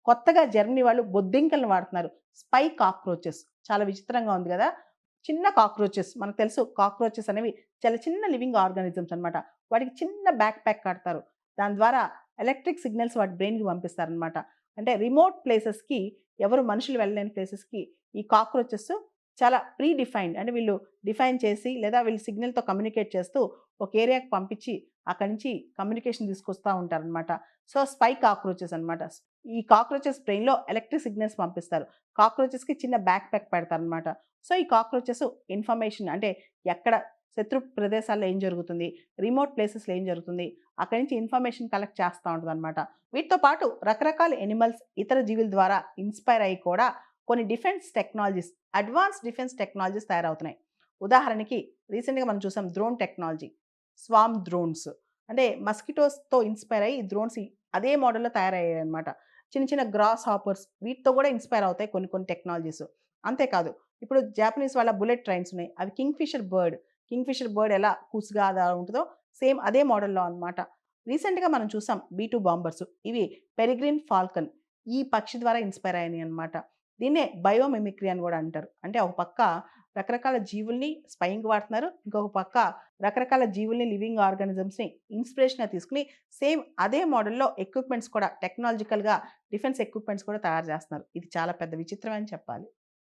కొత్తగా జర్మనీ వాళ్ళు బొద్దింకలను వాడుతున్నారు. స్పై కాక్రోచెస్ చాలా విచిత్రంగా ఉంది గదా! చిన్న కాక్రోచెస్ మనకు తెలుసు కాక్రోచెస్ అనేవి చాలా చిన్న లివింగ్ ఆర్గానిజమ్స్ అన్నమాట. వాటికి చిన్న బ్యాక్ ప్యాక్ కడతారు. దాని ద్వారా ఎలక్ట్రిక్ సిగ్నల్స్ వాటి బ్రెయిన్‌కి పంపిస్తారన్నమాట. అంటే రిమోట్ ప్లేసెస్‌కి ఎవరు మనుషులు వెళ్ళలేని ప్లేసెస్‌కి ఈ కాక్రోచెస్ చాలా ప్రీ డిఫైన్డ్ అంటే వీళ్ళు డిఫైన్ చేసి లేదా వీళ్ళు సిగ్నల్‌తో కమ్యూనికేట్ చేస్తూ ఒక ఏరియాకి పంపించి అక్కడి నుంచి కమ్యూనికేషన్ తీసుకొస్తా ఉంటారనమాట. సో, స్పై కాక్రోచెస్ అనమాట. ఈ కాక్రోచెస్ బ్రెయిన్‌లో ఎలక్ట్రిక్ సిగ్నల్స్ పంపిస్తారు. కాక్రోచెస్‌కి చిన్న బ్యాక్ ప్యాక్ పెడతారనమాట. సో, ఈ కాక్రోచెస్ ఇన్ఫర్మేషన్ అంటే ఎక్కడ శత్రు ప్రదేశాల్లో ఏం జరుగుతుంది, రిమోట్ ప్లేసెస్‌లో ఏం జరుగుతుంది, అక్కడి నుంచి ఇన్ఫర్మేషన్ కలెక్ట్ చేస్తా ఉంటదనమాట. వీటితో పాటు రకరకాల యానిమల్స్, ఇతర జీవుల ద్వారా ఇన్‌స్పైర్ అయ్యి కూడా కొన్ని defence technologies, advanced defence technologies తయారవుతున్నాయి. ఉదాహరణకి రీసెంట్‌గా మనం చూసాం డ్రోన్ టెక్నాలజీ. Swarm drones. అంటే మస్కిటోస్‌తో ఇన్‌స్పైర్ అయ్యి ఈ డ్రోన్స్ అదే మోడల్‌లో తయారయ్యాయన్నమాట. చిన్న చిన్న గ్రాస్ హాపర్స్ వీటితో కూడా ఇన్‌స్పైర్ అవుతాయి కొన్ని కొన్ని టెక్నాలజీస్. అంతేకాదు ఇప్పుడు జాపనీస్ వాళ్ళ బుల్లెట్ ట్రైన్స్ ఉన్నాయి. అవి కింగ్‌ఫిషర్ బర్డ్. కింగ్‌ఫిషర్ బర్డ్ ఎలా కుస్‌గా అలా ఉంటదో సేమ్ అదే మోడల్‌లో అన్నమాట. రీసెంట్‌గా మనం చూసాం బీ-2 బాంబర్స్. ఇవి పెరిగ్రిన్ ఫాల్కన్ ఈ పక్షి ద్వారా ఇన్‌స్పైర్ అయినాయన్నమాట. దీన్నే బయో మిమిక్రీ అని గూడా అంటారు. అంటే ఒక పక్క రకరకాల జీవుల్ని స్పైయింగ్‌కి వాడుతున్నారు. ఇంకొక పక్క రకరకాల జీవుల్ని, లివింగ్ ఆర్గానిజమ్స్‌ని ఇన్‌స్పిరేషన్‌గా తీసుకొని సేమ్ అదే మోడల్‌లో ఎక్విప్‌మెంట్స్ కూడా టెక్నాలజికల్‌గా డిఫెన్స్ ఎక్విప్‌మెంట్స్ కూడా తయారు జేస్తున్నారు. ఇది చాలా పెద్ద విచిత్రమే అని చెప్పాలి.